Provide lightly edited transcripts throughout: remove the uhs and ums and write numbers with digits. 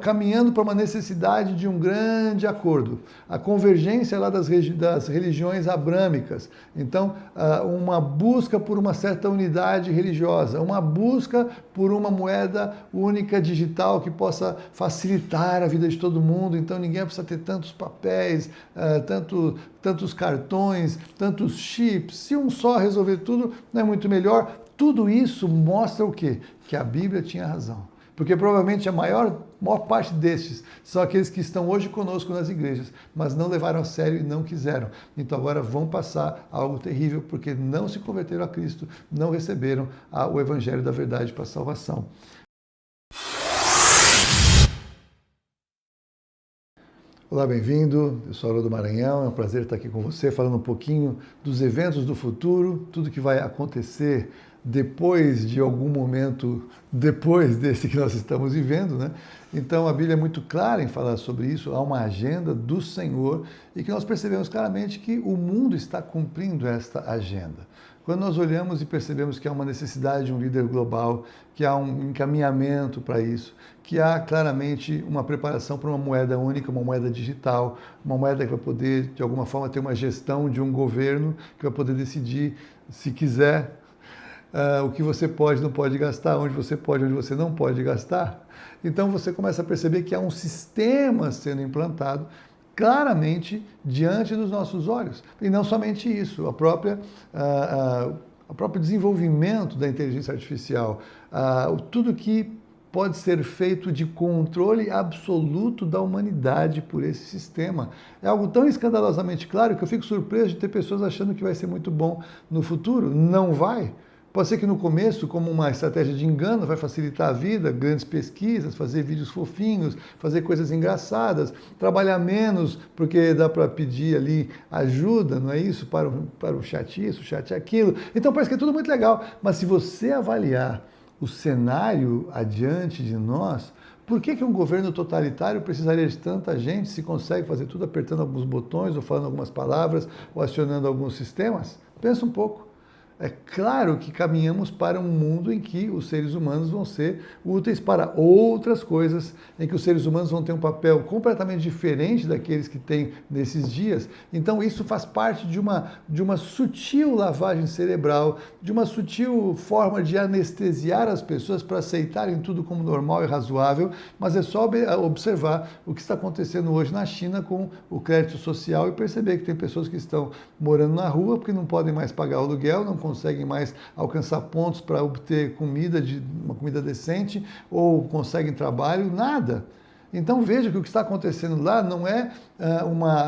caminhando para uma necessidade de um grande acordo. A convergência lá das religiões abrâmicas. Então, uma busca por uma certa unidade religiosa, uma busca por uma moeda única digital que possa facilitar a vida de todo mundo. Então, ninguém precisa ter tantos papéis, tantos cartões, tantos chips. Se um só resolver tudo, não é muito melhor? Tudo isso mostra o quê? Que a Bíblia tinha razão. Porque provavelmente a maior parte destes são aqueles que estão hoje conosco nas igrejas, mas não levaram a sério e não quiseram. Então agora vão passar algo terrível, porque não se converteram a Cristo, não receberam o Evangelho da verdade para a salvação. Olá, bem-vindo. Eu sou Haroldo Maranhão, é um prazer estar aqui com você, falando um pouquinho dos eventos do futuro, tudo que vai acontecer depois de algum momento, depois desse que nós estamos vivendo, né? Então a Bíblia é muito clara em falar sobre isso, há uma agenda do Senhor e que nós percebemos claramente que o mundo está cumprindo esta agenda. Quando nós olhamos e percebemos que há uma necessidade de um líder global, que há um encaminhamento para isso, que há claramente uma preparação para uma moeda única, uma moeda digital, uma moeda que vai poder, de alguma forma, ter uma gestão de um governo que vai poder decidir, se quiser, o que você pode e não pode gastar, onde você pode e onde você não pode gastar. Então você começa a perceber que há um sistema sendo implantado claramente diante dos nossos olhos. E não somente isso, o próprio desenvolvimento da inteligência artificial, tudo que pode ser feito de controle absoluto da humanidade por esse sistema. É algo tão escandalosamente claro que eu fico surpreso de ter pessoas achando que vai ser muito bom no futuro. Não vai. Pode ser que no começo, como uma estratégia de engano, vai facilitar a vida, grandes pesquisas, fazer vídeos fofinhos, fazer coisas engraçadas, trabalhar menos, porque dá para pedir ali ajuda, não é isso? Para o chat isso, o chat aquilo. Então parece que é tudo muito legal. Mas se você avaliar o cenário adiante de nós, por que um governo totalitário precisaria de tanta gente se consegue fazer tudo apertando alguns botões, ou falando algumas palavras, ou acionando alguns sistemas? Pensa um pouco. É claro que caminhamos para um mundo em que os seres humanos vão ser úteis para outras coisas, em que os seres humanos vão ter um papel completamente diferente daqueles que têm nesses dias. Então isso faz parte de uma sutil lavagem cerebral, de uma sutil forma de anestesiar as pessoas para aceitarem tudo como normal e razoável, mas é só observar o que está acontecendo hoje na China com o crédito social e perceber que tem pessoas que estão morando na rua porque não podem mais pagar o aluguel, não conseguem mais alcançar pontos para obter uma comida decente, ou conseguem trabalho, nada. Então veja que o que está acontecendo lá não é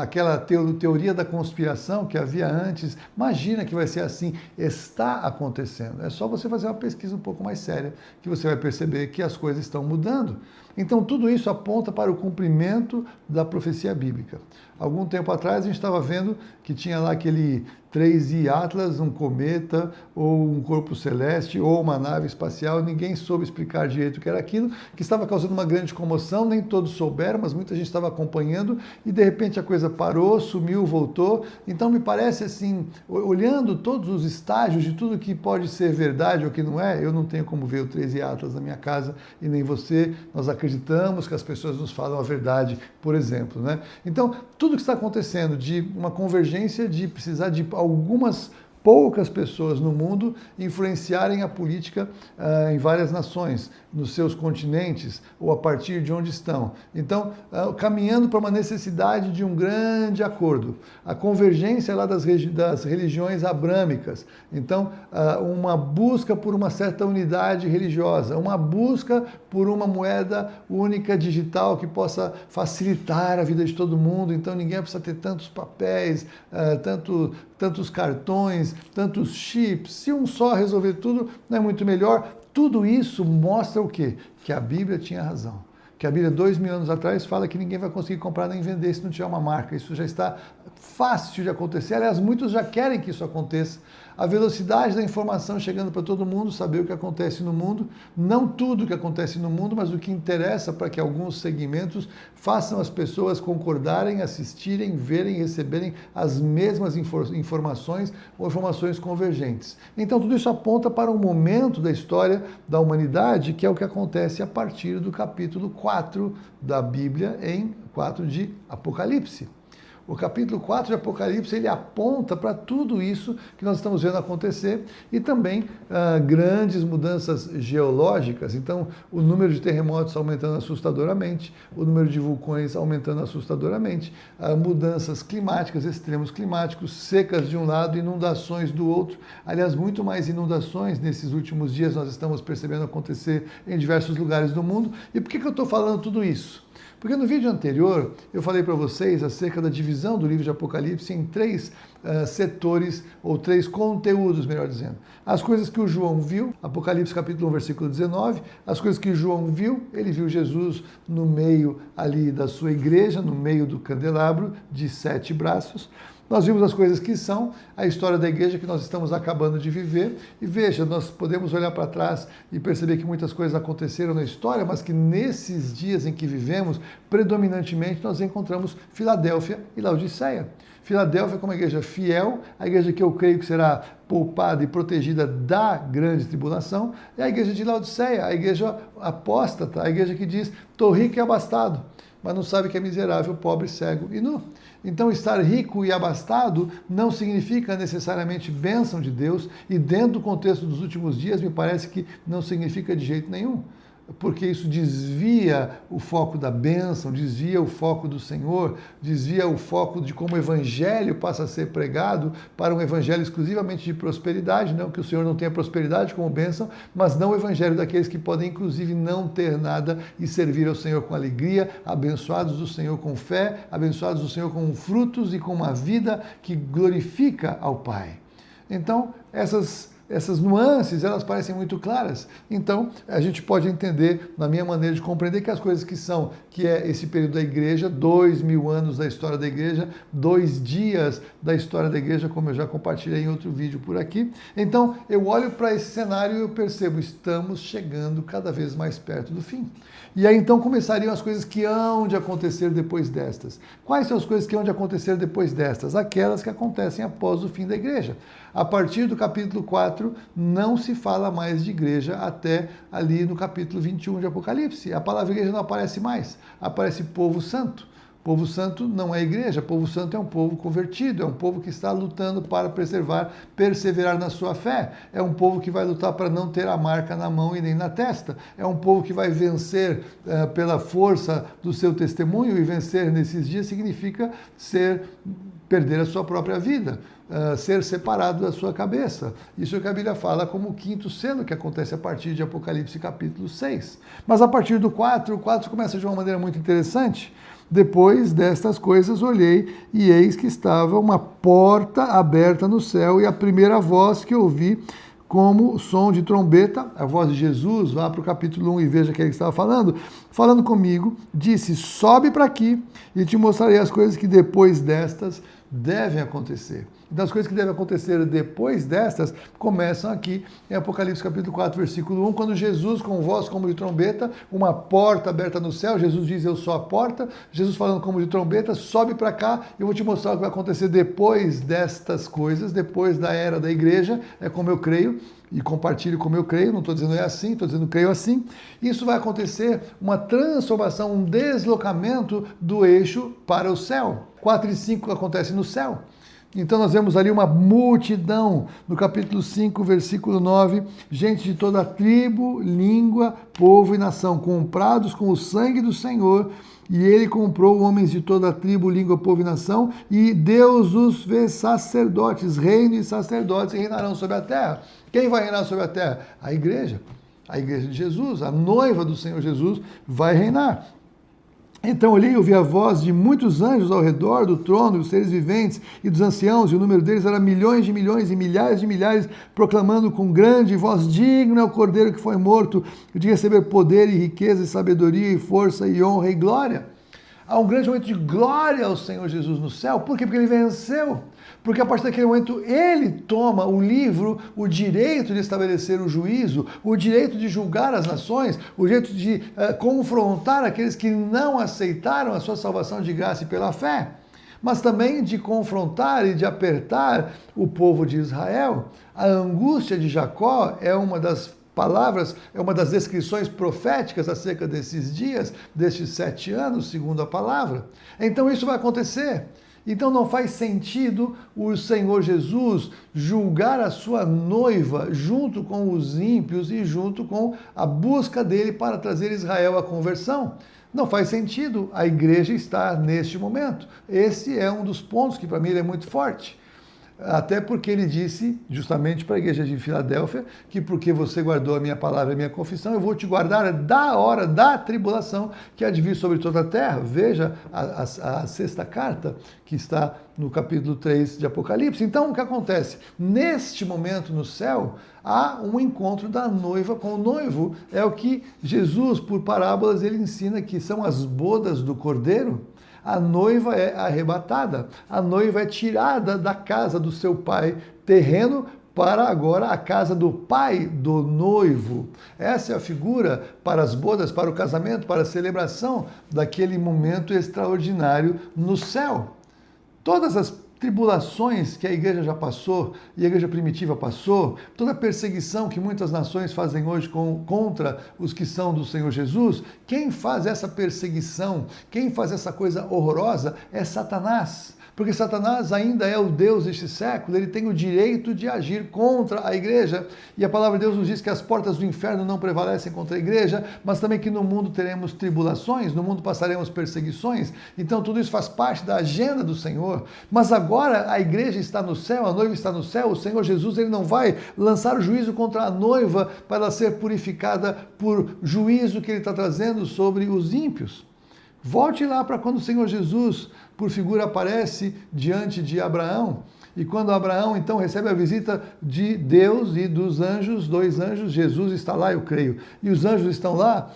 aquela teoria da conspiração que havia antes. Imagina que vai ser assim. Está acontecendo. É só você fazer uma pesquisa um pouco mais séria que você vai perceber que as coisas estão mudando. Então tudo isso aponta para o cumprimento da profecia bíblica. Algum tempo atrás a gente estava vendo que tinha lá aquele 3I Atlas, um cometa, ou um corpo celeste, ou uma nave espacial. Ninguém soube explicar direito o que era aquilo, que estava causando uma grande comoção, nem todos souberam, mas muita gente estava acompanhando, e de repente a coisa parou, sumiu, voltou. Então me parece assim, olhando todos os estágios de tudo que pode ser verdade ou que não é, eu não tenho como ver o 3I Atlas na minha casa, e nem você, nós acreditamos que as pessoas nos falam a verdade, por exemplo, né? Então, tudo que está acontecendo de uma convergência de precisar de algumas poucas pessoas no mundo influenciarem a política em várias nações, nos seus continentes ou a partir de onde estão. Então, caminhando para uma necessidade de um grande acordo. A convergência lá das religiões abrâmicas. Então, uma busca por uma certa unidade religiosa, uma busca por uma moeda única digital que possa facilitar a vida de todo mundo. Então, ninguém precisa ter tantos papéis, tantos cartões, tantos chips. Se um só resolver tudo, não é muito melhor? Tudo isso mostra o quê? Que a Bíblia tinha razão. Que a Bíblia, 2000 anos atrás, fala que ninguém vai conseguir comprar nem vender se não tiver uma marca. Isso já está fácil de acontecer. Aliás, muitos já querem que isso aconteça. A velocidade da informação chegando para todo mundo, saber o que acontece no mundo, não tudo o que acontece no mundo, mas o que interessa para que alguns segmentos façam as pessoas concordarem, assistirem, verem, receberem as mesmas informações ou informações convergentes. Então tudo isso aponta para um momento da história da humanidade, que é o que acontece a partir do capítulo 4. 4 da Bíblia em 4 de Apocalipse. O capítulo 4 de Apocalipse, ele aponta para tudo isso que nós estamos vendo acontecer e também grandes mudanças geológicas. Então, o número de terremotos aumentando assustadoramente, o número de vulcões aumentando assustadoramente, mudanças climáticas, extremos climáticos, secas de um lado, inundações do outro. Aliás, muito mais inundações nesses últimos dias nós estamos percebendo acontecer em diversos lugares do mundo. E por que eu estou falando tudo isso? Porque no vídeo anterior eu falei para vocês acerca da divisão do livro de Apocalipse em 3 setores, ou 3 conteúdos, melhor dizendo. As coisas que o João viu, Apocalipse capítulo 1, versículo 19, as coisas que João viu, ele viu Jesus no meio ali da sua igreja, no meio do candelabro de 7 braços. Nós vimos as coisas que são, a história da igreja que nós estamos acabando de viver. E veja, nós podemos olhar para trás e perceber que muitas coisas aconteceram na história, mas que nesses dias em que vivemos, predominantemente nós encontramos Filadélfia e Laodiceia. Filadélfia como uma igreja fiel, a igreja que eu creio que será poupada e protegida da grande tribulação, é a igreja de Laodiceia, a igreja apóstata, a igreja que diz, estou rico e abastado, mas não sabe que é miserável, pobre, cego e nu. Então, estar rico e abastado não significa necessariamente bênção de Deus, e dentro do contexto dos últimos dias, me parece que não significa de jeito nenhum, porque isso desvia o foco da bênção, desvia o foco do Senhor, desvia o foco de como o evangelho passa a ser pregado para um evangelho exclusivamente de prosperidade, não que o Senhor não tenha prosperidade como bênção, mas não o evangelho daqueles que podem inclusive não ter nada e servir ao Senhor com alegria, abençoados do Senhor com fé, abençoados do Senhor com frutos e com uma vida que glorifica ao Pai. Então, essas nuances, elas parecem muito claras. Então, a gente pode entender, na minha maneira de compreender, que as coisas que é esse período da igreja, 2000 anos da história da igreja, 2 dias da história da igreja, como eu já compartilhei em outro vídeo por aqui. Então, eu olho para esse cenário e eu percebo, estamos chegando cada vez mais perto do fim. E aí, então, começariam as coisas que hão de acontecer depois destas. Quais são as coisas que hão de acontecer depois destas? Aquelas que acontecem após o fim da igreja. A partir do capítulo 4, não se fala mais de igreja até ali no capítulo 21 de Apocalipse. A palavra igreja não aparece mais, aparece povo santo. Povo santo não é igreja, povo santo é um povo convertido, é um povo que está lutando para perseverar na sua fé, é um povo que vai lutar para não ter a marca na mão e nem na testa, é um povo que vai vencer pela força do seu testemunho, e vencer nesses dias significa perder a sua própria vida, ser separado da sua cabeça. Isso é o que a Bíblia fala como o 5º selo, que acontece a partir de Apocalipse capítulo 6. Mas a partir do 4, o 4 começa de uma maneira muito interessante. Depois destas coisas olhei, e eis que estava uma porta aberta no céu, e a primeira voz que ouvi, como som de trombeta, a voz de Jesus, vá para o capítulo 1 e veja que ele estava falando comigo, disse, sobe para aqui e te mostrarei as coisas que depois destas devem acontecer. Então, as coisas que devem acontecer depois destas começam aqui em Apocalipse capítulo 4, versículo 1, quando Jesus, com voz como de trombeta, uma porta aberta no céu, Jesus diz, eu sou a porta, Jesus falando como de trombeta, sobe para cá, eu vou te mostrar o que vai acontecer depois destas coisas, depois da era da igreja, é como eu creio, e compartilho como eu creio, não estou dizendo é assim, estou dizendo creio assim. Isso vai acontecer uma transformação, um deslocamento do eixo para o céu. 4 e 5 acontece no céu. Então nós vemos ali uma multidão, no capítulo 5, versículo 9, gente de toda tribo, língua, povo e nação, comprados com o sangue do Senhor, e ele comprou homens de toda tribo, língua, povo e nação, e Deus os fez sacerdotes, reino e sacerdotes, e reinarão sobre a terra. Quem vai reinar sobre a terra? A igreja de Jesus, a noiva do Senhor Jesus vai reinar. Então olhei e ouvi a voz de muitos anjos ao redor do trono, dos seres viventes e dos anciãos, e o número deles era milhões de milhões e milhares de milhares, proclamando com grande voz, digno é o Cordeiro que foi morto, de receber poder e riqueza e sabedoria e força e honra e glória. Há um grande momento de glória ao Senhor Jesus no céu. Por quê? Porque ele venceu. Porque a partir daquele momento ele toma o livro, o direito de estabelecer o juízo, o direito de julgar as nações, o direito de confrontar aqueles que não aceitaram a sua salvação de graça e pela fé, mas também de confrontar e de apertar o povo de Israel. A angústia de Jacó é uma das palavras, é uma das descrições proféticas acerca desses dias, destes 7 anos, segundo a palavra. Então isso vai acontecer. Então não faz sentido o Senhor Jesus julgar a sua noiva junto com os ímpios e junto com a busca dele para trazer Israel à conversão. Não faz sentido a igreja estar neste momento. Esse é um dos pontos que para mim é muito forte. Até porque ele disse, justamente para a igreja de Filadélfia, que porque você guardou a minha palavra e a minha confissão, eu vou te guardar da hora da tribulação que há de vir sobre toda a terra. Veja a sexta carta, que está no capítulo 3 de Apocalipse. Então, o que acontece? Neste momento no céu, há um encontro da noiva com o noivo. É o que Jesus, por parábolas, ele ensina que são as bodas do Cordeiro. A noiva é arrebatada, a noiva é tirada da casa do seu pai terreno para agora a casa do pai do noivo. Essa é a figura para as bodas, para o casamento, para a celebração daquele momento extraordinário no céu. Todas as tribulações que a igreja já passou e a igreja primitiva passou, toda a perseguição que muitas nações fazem hoje contra os que são do Senhor Jesus, quem faz essa perseguição, quem faz essa coisa horrorosa é Satanás. Porque Satanás ainda é o Deus deste século, ele tem o direito de agir contra a igreja. E a palavra de Deus nos diz que as portas do inferno não prevalecem contra a igreja, mas também que no mundo teremos tribulações, no mundo passaremos perseguições. Então tudo isso faz parte da agenda do Senhor. Mas agora a igreja está no céu, a noiva está no céu, o Senhor Jesus ele não vai lançar o juízo contra a noiva para ela ser purificada por juízo que ele está trazendo sobre os ímpios. Volte lá para quando o Senhor Jesus, por figura, aparece diante de Abraão. E quando Abraão, então, recebe a visita de Deus e dos anjos, 2 anjos, Jesus está lá, eu creio. E os anjos estão lá,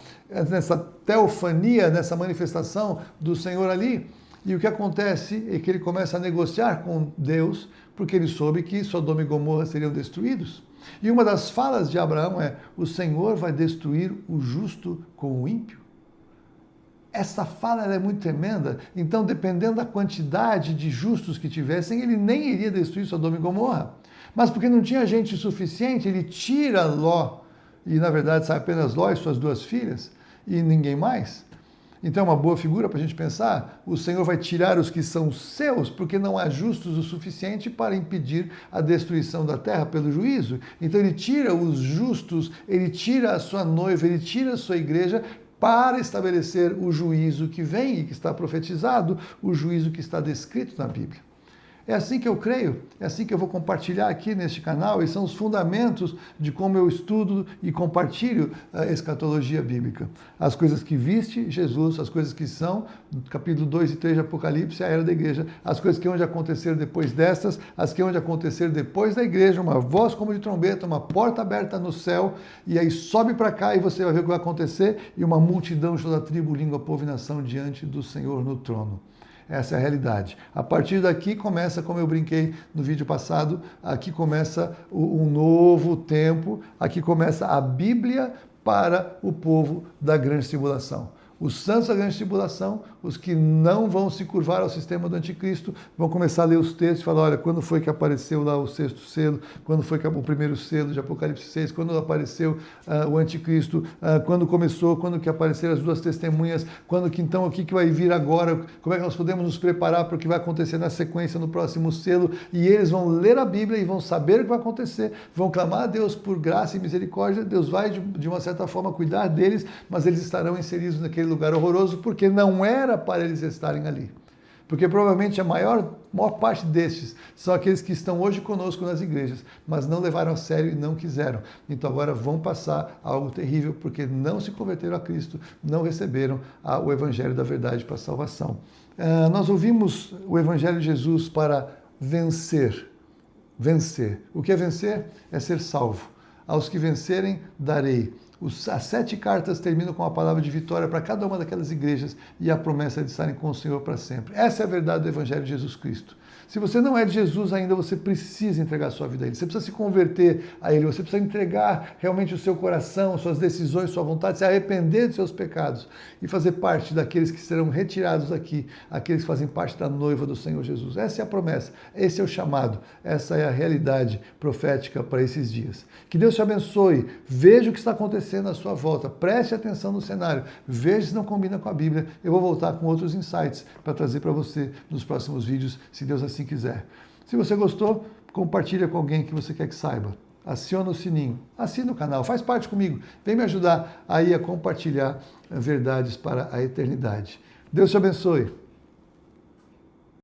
nessa teofania, nessa manifestação do Senhor ali. E o que acontece é que ele começa a negociar com Deus, porque ele soube que Sodoma e Gomorra seriam destruídos. E uma das falas de Abraão é: o Senhor vai destruir o justo com o ímpio? Essa fala é muito tremenda, então dependendo da quantidade de justos que tivessem, ele nem iria destruir Sodoma e Gomorra. Mas porque não tinha gente suficiente, ele tira Ló, e na verdade sai apenas Ló e suas 2 filhas, e ninguém mais. Então é uma boa figura para a gente pensar, o Senhor vai tirar os que são seus, porque não há justos o suficiente para impedir a destruição da terra pelo juízo. Então ele tira os justos, ele tira a sua noiva, ele tira a sua igreja, para estabelecer o juízo que vem e que está profetizado, o juízo que está descrito na Bíblia. É assim que eu creio, é assim que eu vou compartilhar aqui neste canal, e são os fundamentos de como eu estudo e compartilho a escatologia bíblica. As coisas que viste Jesus, as coisas que são, capítulo 2 e 3 de Apocalipse, a era da igreja, as coisas que hão de acontecer depois destas, as que hão de acontecer depois da igreja, uma voz como de trombeta, uma porta aberta no céu, e aí sobe para cá e você vai ver o que vai acontecer, e uma multidão de toda tribo, língua, povo e nação diante do Senhor no trono. Essa é a realidade. A partir daqui começa, como eu brinquei no vídeo passado, aqui começa um novo tempo, aqui começa a Bíblia para o povo da grande tribulação. Os santos da grande tribulação, os que não vão se curvar ao sistema do anticristo, vão começar a ler os textos e falar: olha, quando foi que apareceu lá o 6º selo, quando foi que o 1º selo de Apocalipse 6, quando apareceu o anticristo, quando começou, quando que apareceram as 2 testemunhas, quando que então o que vai vir agora, como é que nós podemos nos preparar para o que vai acontecer na sequência no próximo selo, e eles vão ler a Bíblia e vão saber o que vai acontecer, vão clamar a Deus por graça e misericórdia, Deus vai de uma certa forma cuidar deles, mas eles estarão inseridos naquele lugar horroroso, porque não era para eles estarem ali. Porque provavelmente a maior parte destes são aqueles que estão hoje conosco nas igrejas, mas não levaram a sério e não quiseram. Então agora vão passar algo terrível, porque não se converteram a Cristo, não receberam o Evangelho da verdade para a salvação. Nós ouvimos o Evangelho de Jesus para vencer. Vencer. O que é vencer? É ser salvo. Aos que vencerem, darei As 7 cartas terminam com a palavra de vitória para cada uma daquelas igrejas e a promessa de estarem com o Senhor para sempre. Essa é a verdade do Evangelho de Jesus Cristo. Se você não é de Jesus ainda, você precisa entregar a sua vida a Ele. Você precisa se converter a Ele. Você precisa entregar realmente o seu coração, suas decisões, sua vontade, se arrepender dos seus pecados e fazer parte daqueles que serão retirados daqui, aqueles que fazem parte da noiva do Senhor Jesus. Essa é a promessa, esse é o chamado, essa é a realidade profética para esses dias. Que Deus te abençoe. Veja o que está acontecendo à sua volta. Preste atenção no cenário. Veja se não combina com a Bíblia. Eu vou voltar com outros insights para trazer para você nos próximos vídeos, se Deus assim quiser. Se você gostou, compartilha com alguém que você quer que saiba. Aciona o sininho, assina o canal, faz parte comigo. Vem me ajudar aí a compartilhar verdades para a eternidade. Deus te abençoe.